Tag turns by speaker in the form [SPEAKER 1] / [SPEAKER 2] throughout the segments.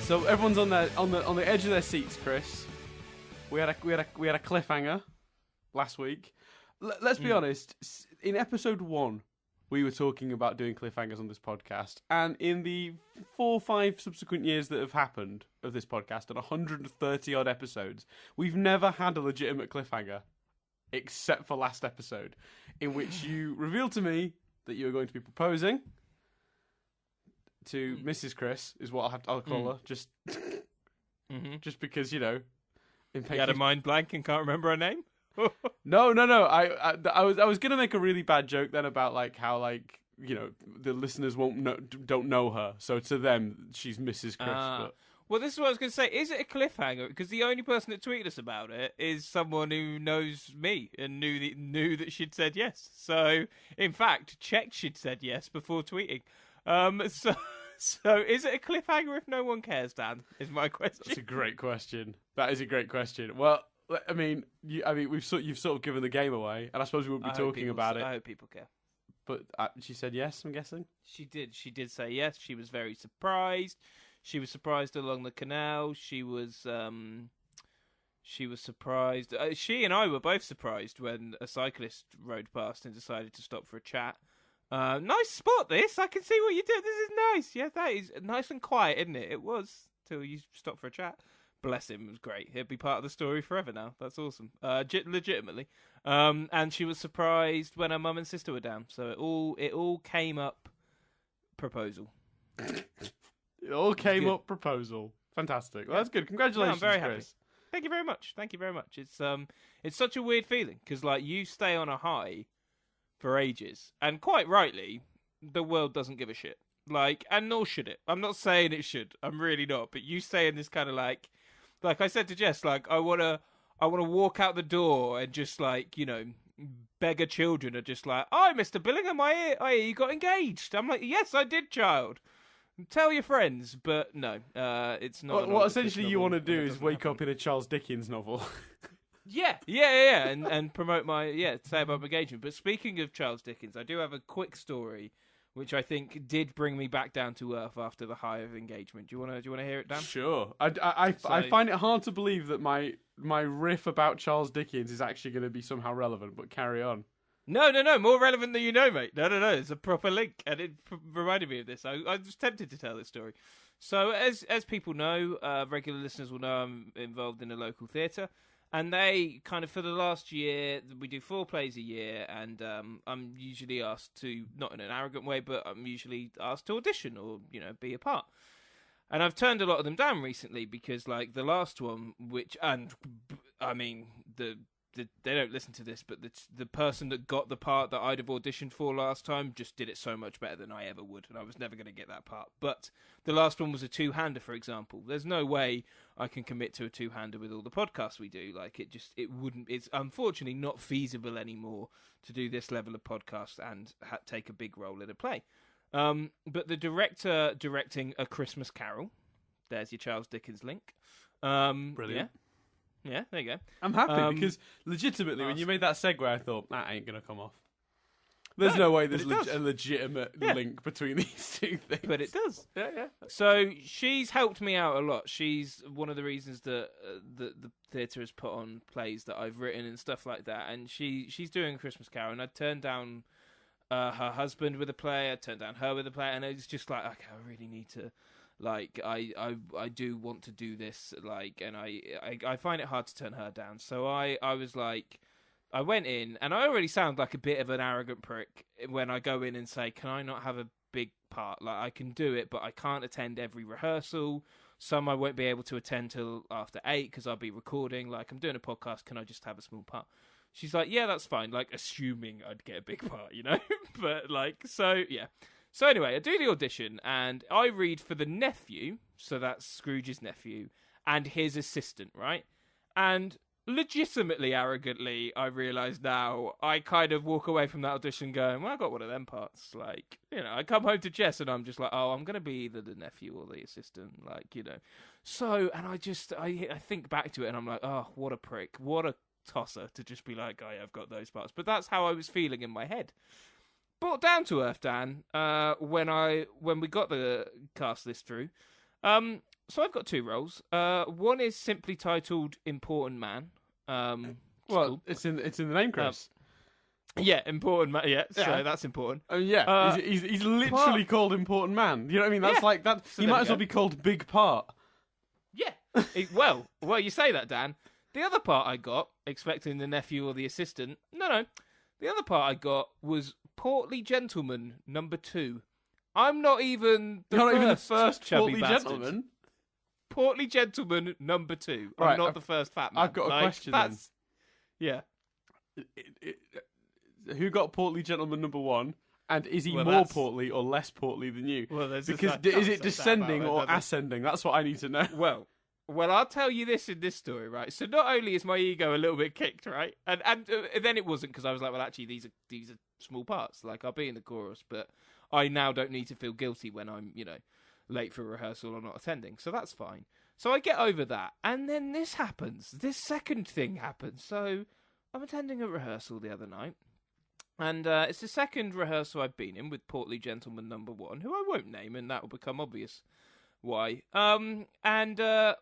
[SPEAKER 1] So everyone's on the edge of their seats, Chris. We had a cliffhanger last week. Let's be honest. In episode 1, we were talking about doing cliffhangers on this podcast, and in the 4 or 5 subsequent years that have happened of this podcast, and 130 odd episodes, we've never had a legitimate cliffhanger, except for last episode, in which you revealed to me that you were going to be proposing to Mrs. Chris, is what I'll call her, just because, you know.
[SPEAKER 2] You had a mind blank and can't remember her name?
[SPEAKER 1] No. I was gonna make a really bad joke then about how the listeners don't know her, so to them she's Mrs. Chris. But...
[SPEAKER 2] Well, this is what I was going to say. Is it a cliffhanger? Because the only person that tweeted us about it is someone who knows me and knew that she'd said yes. So, in fact, checked she'd said yes before tweeting. So is it a cliffhanger if no one cares, Dan? Is my question.
[SPEAKER 1] That's a great question. That is a great question. Well, I mean, you've sort of given the game away, and I suppose we won't be talking about it.
[SPEAKER 2] I hope people care.
[SPEAKER 1] But she said yes, I'm guessing?
[SPEAKER 2] She did. She did say yes. She was very surprised. She was surprised along the canal. She was surprised. She and I were both surprised when a cyclist rode past and decided to stop for a chat. Nice spot, this. I can see what you did. This is nice. Yeah, that is nice and quiet, isn't it? It was, till you stopped for a chat. Bless him, it was great. He'll be part of the story forever now. That's awesome. Legitimately. And she was surprised when her mum and sister were down. So it all came up proposal.
[SPEAKER 1] It all came up proposal. Fantastic. Well, that's good. Congratulations,
[SPEAKER 2] I'm very
[SPEAKER 1] Chris.
[SPEAKER 2] happy. Thank you very much. Thank you very much. It's such a weird feeling because you stay on a high for ages, and quite rightly, the world doesn't give a shit. And nor should it. I'm not saying it should. I'm really not. But you stay in this kind of like I said to Jess, I wanna walk out the door and just beggar children are just oh, Mr. Billingham, I hear you got engaged. I'm like, yes, I did, child. Tell your friends, but no, it's not.
[SPEAKER 1] What essentially you want to do is wake up in a Charles Dickens novel.
[SPEAKER 2] Yeah, and promote say about my engagement. But speaking of Charles Dickens, I do have a quick story, which I think did bring me back down to earth after the high of engagement. Do you want to hear it, Dan?
[SPEAKER 1] Sure. I find it hard to believe that my riff about Charles Dickens is actually going to be somehow relevant, but carry on.
[SPEAKER 2] No, more relevant than you know, mate. No, it's a proper link, and it reminded me of this. I was tempted to tell this story. So, as people know, regular listeners will know I'm involved in a local theatre. And they kind of, for the last year, we do 4 plays a year, and I'm usually asked to, not in an arrogant way, but I'm usually asked to audition or, be a part. And I've turned a lot of them down recently because, the last one, they don't listen to this, but the person that got the part that I'd have auditioned for last time just did it so much better than I ever would, and I was never going to get that part. But the last one was a 2-hander, for example. There's no way I can commit to a 2-hander with all the podcasts we do. It wouldn't. It's unfortunately not feasible anymore to do this level of podcast and take a big role in a play. But the director directing A Christmas Carol, there's your Charles Dickens link.
[SPEAKER 1] Brilliant.
[SPEAKER 2] Yeah, there you go.
[SPEAKER 1] I'm happy because legitimately, when you made that segue, I thought, that ain't going to come off. There's no way there's a legitimate link between these two things.
[SPEAKER 2] But it does.
[SPEAKER 1] Yeah.
[SPEAKER 2] So she's helped me out a lot. She's one of the reasons that the theatre has put on plays that I've written and stuff like that. And she's doing A Christmas Carol, and I turned down her husband with a play, I turned down her with a play, and it's just okay, I really need to... I do want to do this, and I find it hard to turn her down. So I was I went in, and I already sound like a bit of an arrogant prick when I go in and say, can I not have a big part? I can do it, but I can't attend every rehearsal. Some I won't be able to attend till after 8 because I'll be recording. I'm doing a podcast, can I just have a small part? She's like, yeah, that's fine. Assuming I'd get a big part, But so, yeah. So anyway, I do the audition, and I read for the nephew, so that's Scrooge's nephew, and his assistant, right? And legitimately, arrogantly, I realise now, I kind of walk away from that audition going, well, I got one of them parts. I come home to Jess, and I'm just I'm going to be either the nephew or the assistant, So, and I think back to it, and I'm like, oh, what a prick, what a tosser to just be like, oh, yeah, I've got those parts. But that's how I was feeling in my head. Brought down to earth, Dan, when we got the cast list through, So I've got two roles. One is simply titled Important Man. Cool.
[SPEAKER 1] it's in the name, Chris.
[SPEAKER 2] Yeah, Important Man. Yeah,
[SPEAKER 1] Yeah.
[SPEAKER 2] so that's important.
[SPEAKER 1] He's literally called Important Man. You know what I mean? That's like that.
[SPEAKER 2] So
[SPEAKER 1] he
[SPEAKER 2] there
[SPEAKER 1] might
[SPEAKER 2] we
[SPEAKER 1] as well
[SPEAKER 2] go.
[SPEAKER 1] be called Big Part.
[SPEAKER 2] Yeah. Well, you say that, Dan. The other part I got, expecting the nephew or the assistant. No. The other part I got was Portly Gentleman number 2. I'm not even the first chubby
[SPEAKER 1] portly
[SPEAKER 2] bastard.
[SPEAKER 1] gentleman.
[SPEAKER 2] Portly Gentleman number 2.
[SPEAKER 1] Right,
[SPEAKER 2] I'm not the first fat man.
[SPEAKER 1] I've got a question then.
[SPEAKER 2] Yeah.
[SPEAKER 1] Who got Portly Gentleman number 1? And is he more
[SPEAKER 2] that's-
[SPEAKER 1] portly or less portly than you?
[SPEAKER 2] Well, there's
[SPEAKER 1] Because is it descending or ascending? That's what I need to know.
[SPEAKER 2] Well, I'll tell you this in this story, right? So not only is my ego a little bit kicked, right, and then it wasn't because I was like, well, actually, these are small parts. Like I'll be in the chorus, but I now don't need to feel guilty when I'm, late for rehearsal or not attending. So that's fine. So I get over that, and then this happens. This second thing happens. So I'm attending a rehearsal the other night, and it's the second rehearsal I've been in with Portly Gentleman number 1, who I won't name, and that will become obvious. Why? And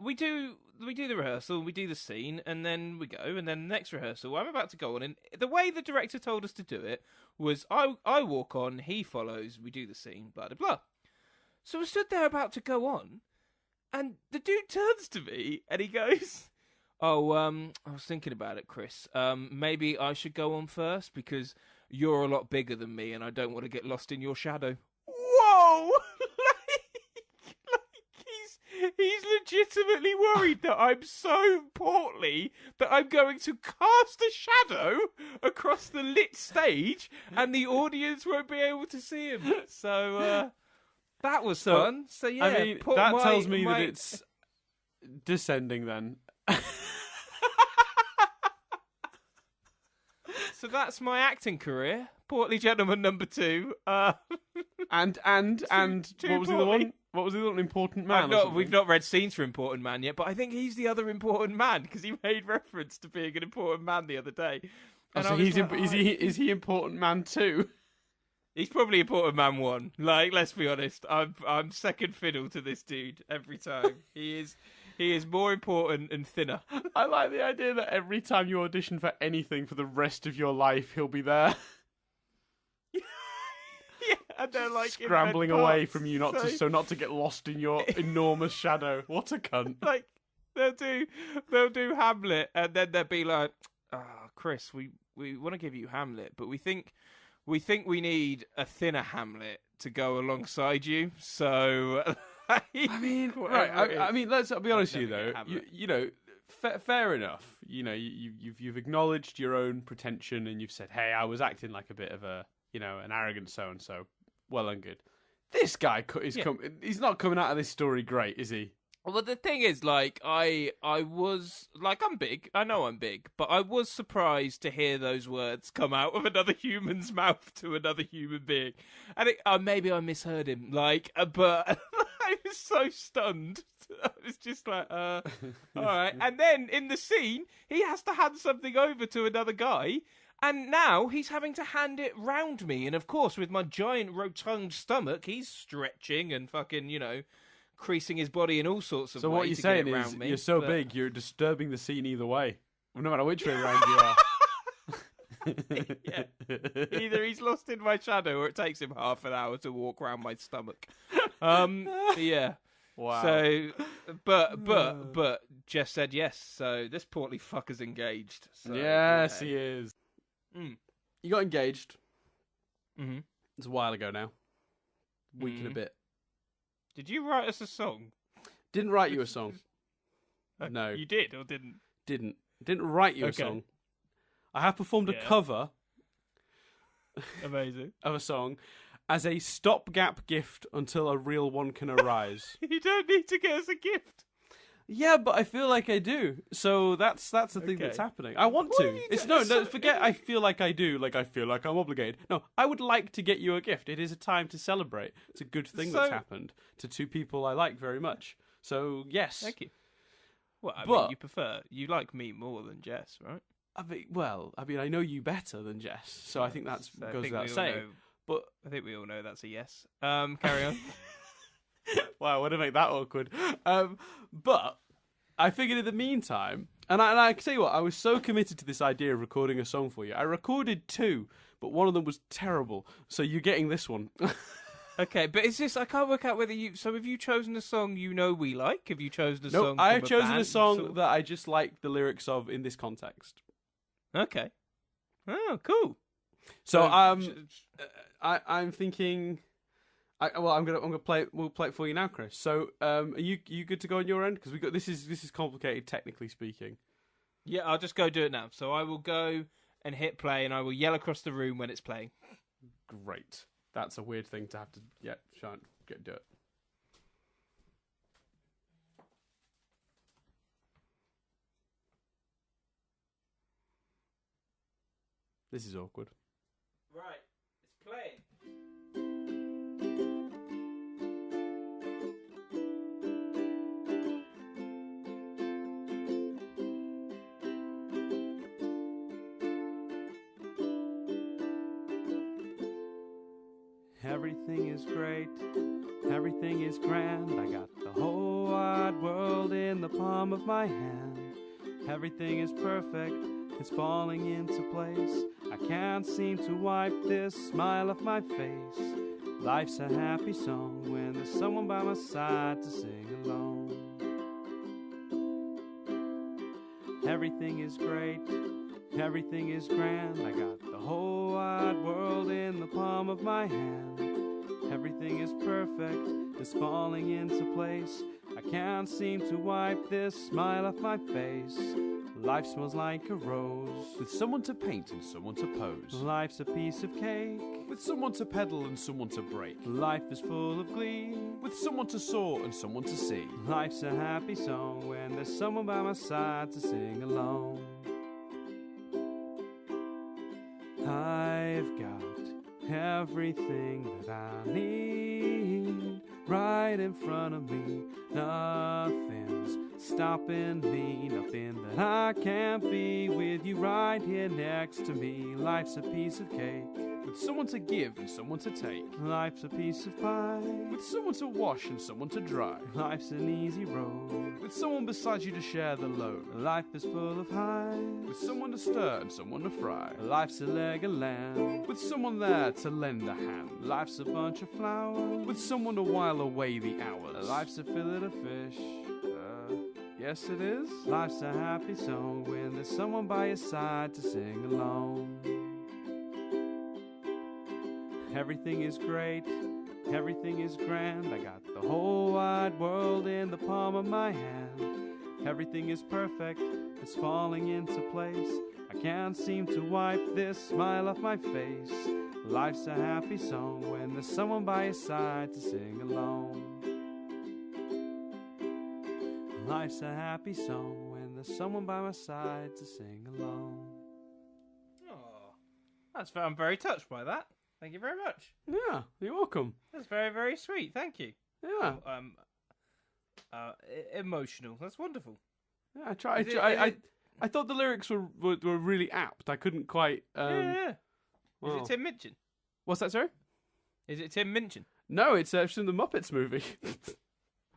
[SPEAKER 2] we do the rehearsal, we do the scene, and then we go, and then the next rehearsal I'm about to go on, and the way the director told us to do it was I walk on, he follows, we do the scene, blah blah blah. So we stood there about to go on, and the dude turns to me and he goes, "Oh, I was thinking about it, Chris. Maybe I should go on first because you're a lot bigger than me, and I don't want to get lost in your shadow." Whoa! He's legitimately worried that I'm so portly that I'm going to cast a shadow across the lit stage and the audience won't be able to see him. So that was fun. So yeah,
[SPEAKER 1] I mean, that tells me that it's descending then.
[SPEAKER 2] So that's my acting career. Portly Gentleman number 2.
[SPEAKER 1] And what was the other one? What was the other one? Important Man?
[SPEAKER 2] We've not read scenes for Important Man yet, but I think he's the other important man because he made reference to being an important man the other day. And
[SPEAKER 1] so is he Important Man 2?
[SPEAKER 2] He's probably Important Man 1. Like, let's be honest, I'm second fiddle to this dude every time. He is more important and thinner.
[SPEAKER 1] I like the idea that every time you audition for anything for the rest of your life, he'll be there.
[SPEAKER 2] Yeah, and they're like
[SPEAKER 1] scrambling away from you, not to get lost in your enormous shadow. What a cunt!
[SPEAKER 2] Like they'll do Hamlet, and then they'll be like, Chris, we want to give you Hamlet, but we think we need a thinner Hamlet to go alongside you. So,
[SPEAKER 1] I mean, right? I mean, let's be honest with you though. You know, fair enough. You know, you've acknowledged your own pretension, and you've said, "Hey, I was acting like a bit of a." An arrogant so-and-so. Well and good. This guy he's not coming out of this story great, is he?
[SPEAKER 2] Well, the thing is, like, I was, like, I'm big. I know I'm big. But I was surprised to hear those words come out of another human's mouth to another human being. And maybe I misheard him. Like, but I was so stunned. I was just like, all right. And then, in the scene, he has to hand something over to another guy. And now he's having to hand it round me. And of course, with my giant rotund stomach, he's stretching and fucking, creasing his body in all sorts of ways.
[SPEAKER 1] So what you're saying is you're so big, you're disturbing the scene either way. No matter which way around you are.
[SPEAKER 2] Yeah. Either he's lost in my shadow or it takes him half an hour to walk around my stomach. Yeah.
[SPEAKER 1] Wow.
[SPEAKER 2] So, but Jeff said yes. So this portly fucker's engaged. So,
[SPEAKER 1] yes, he is.
[SPEAKER 2] Mm.
[SPEAKER 1] You got engaged.
[SPEAKER 2] Mm-hmm.
[SPEAKER 1] It's a while ago now. Week and a bit.
[SPEAKER 2] Did you write us a song?
[SPEAKER 1] Didn't write you a song. No.
[SPEAKER 2] You did or didn't?
[SPEAKER 1] Didn't write you a song. I have performed a cover.
[SPEAKER 2] Amazing.
[SPEAKER 1] Of a song as a stopgap gift until a real one can arise.
[SPEAKER 2] You don't need to get us a gift.
[SPEAKER 1] Yeah, but I feel like I do. So that's the thing that's happening. I want to. It's no, forget I feel like I do. Like I feel like I'm obligated. No, I would like to get you a gift. It is a time to celebrate. It's a good thing that's happened to two people I like very much. So, yes.
[SPEAKER 2] Thank you. Well, I mean, you like me more than Jess, right?
[SPEAKER 1] I mean, I know you better than Jess, so I think that goes without saying. But
[SPEAKER 2] I think we all know that's a yes. Carry on.
[SPEAKER 1] Wow, I want to make that awkward. But I figured in the meantime, and I can tell you what, I was so committed to this idea of recording a song for you. I recorded 2, but one of them was terrible. So you're getting this one.
[SPEAKER 2] Okay, but it's just I can't work out whether you. So have you chosen a song we like? Have you chosen a
[SPEAKER 1] No,
[SPEAKER 2] song?
[SPEAKER 1] I have
[SPEAKER 2] from
[SPEAKER 1] chosen
[SPEAKER 2] band
[SPEAKER 1] a song
[SPEAKER 2] sort of-
[SPEAKER 1] that I just like the lyrics of in this context.
[SPEAKER 2] Okay. Oh, cool.
[SPEAKER 1] So
[SPEAKER 2] sh-
[SPEAKER 1] I'm thinking. I'm gonna play it. We'll play it for you now, Chris. So are you good to go on your end? Because we got this is complicated technically speaking.
[SPEAKER 2] Yeah, I'll just go do it now. So I will go and hit play, and I will yell across the room when it's playing.
[SPEAKER 1] Great. That's a weird thing to have to do it. This is awkward.
[SPEAKER 2] Right, it's playing.
[SPEAKER 1] Everything is great, everything is grand. I got the whole wide world in the palm of my hand. Everything is perfect, it's falling into place. I can't seem to wipe this smile off my face. Life's a happy song when there's someone by my side to sing along. Everything is great, everything is grand. I got the whole wide world in the palm of my hand. Everything is perfect, it's falling into place. I can't seem to wipe this smile off my face. Life smells like a rose, with someone to paint and someone to pose. Life's a piece of cake, with someone to pedal and someone to break. Life is full of glee, with someone to soar and someone to see. Life's a happy song when there's someone by my side to sing along. I've got everything that I need right in front of me. Nothing's stopping me, nothing that I can't be with you right here next to me. Life's a piece of cake, with someone to give and someone to take. Life's a piece of pie, with someone to wash and someone to dry. Life's an easy road, with someone beside you to share the load. Life is full of highs, with someone to stir and someone to fry. Life's a leg of lamb, with someone there to lend a hand. Life's a bunch of flowers, with someone to while away the hours. Life's a fillet of fish, yes it is. Life's a happy song when there's someone by your side to sing along. Everything is great, everything is grand. I got the whole wide world in the palm of my hand. Everything is perfect, it's falling into place. I can't seem to wipe this smile off my face. Life's a happy song when there's someone by your side to sing along. Life's a happy song when there's someone by my side to sing along.
[SPEAKER 2] Oh, I'm very touched by that. Thank you very much.
[SPEAKER 1] Yeah, you're welcome.
[SPEAKER 2] That's very, very sweet. Thank you.
[SPEAKER 1] Yeah.
[SPEAKER 2] Emotional. That's wonderful.
[SPEAKER 1] Yeah, I thought the lyrics were really apt. I couldn't quite.
[SPEAKER 2] Yeah.
[SPEAKER 1] Well.
[SPEAKER 2] Is it Tim Minchin?
[SPEAKER 1] What's that, sorry?
[SPEAKER 2] Is it Tim Minchin?
[SPEAKER 1] No, it's from the Muppets movie.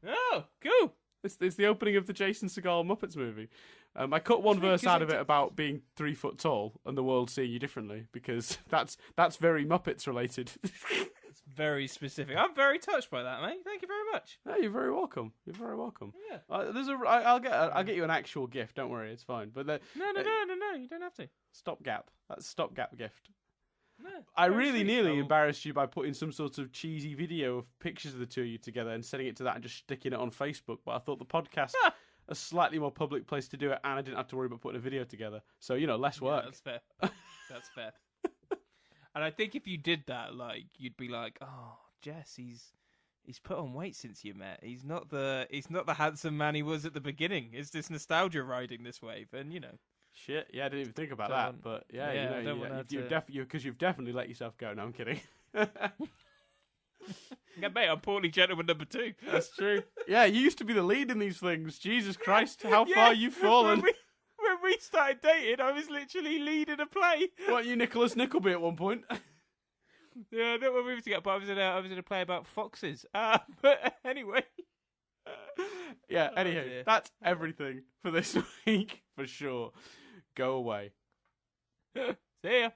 [SPEAKER 2] Oh, cool.
[SPEAKER 1] It's the opening of the Jason Segel Muppets movie. I cut one verse out of it about being 3 foot tall and the world seeing you differently because that's very Muppets related.
[SPEAKER 2] It's very specific. I'm very touched by that, mate. Thank you very much.
[SPEAKER 1] No, you're very welcome. You're very welcome.
[SPEAKER 2] Yeah.
[SPEAKER 1] I'll get you an actual gift. Don't worry, it's fine. But
[SPEAKER 2] No. You don't have to.
[SPEAKER 1] Stopgap. That's stopgap gift.
[SPEAKER 2] No.
[SPEAKER 1] I really nearly embarrassed you by putting some sort of cheesy video of pictures of the two of you together and sending it to that and just sticking it on Facebook. But I thought the podcast a slightly more public place to do it, and I didn't have to worry about putting a video together. So less work.
[SPEAKER 2] Yeah, that's fair. That's fair. And I think if you did that, like you'd be like, "Oh, Jess, he's put on weight since you met. He's not the handsome man he was at the beginning. It's this nostalgia riding this wave, and
[SPEAKER 1] Shit, yeah, I didn't even think about that, but you've definitely let yourself go. No, I'm kidding.
[SPEAKER 2] Yeah, mate, I'm poorly gentleman number 2.
[SPEAKER 1] That's true. Yeah, you used to be the lead in these things. Jesus Christ, how far you've fallen.
[SPEAKER 2] When we started dating, I was literally leading a play.
[SPEAKER 1] Weren't you Nicholas Nickleby at one point?
[SPEAKER 2] Yeah, not one movie to get, but I was in a play about foxes. But anyway.
[SPEAKER 1] Yeah, anyhow,
[SPEAKER 2] dear.
[SPEAKER 1] that's everything for this week, for sure. Go away.
[SPEAKER 2] See ya.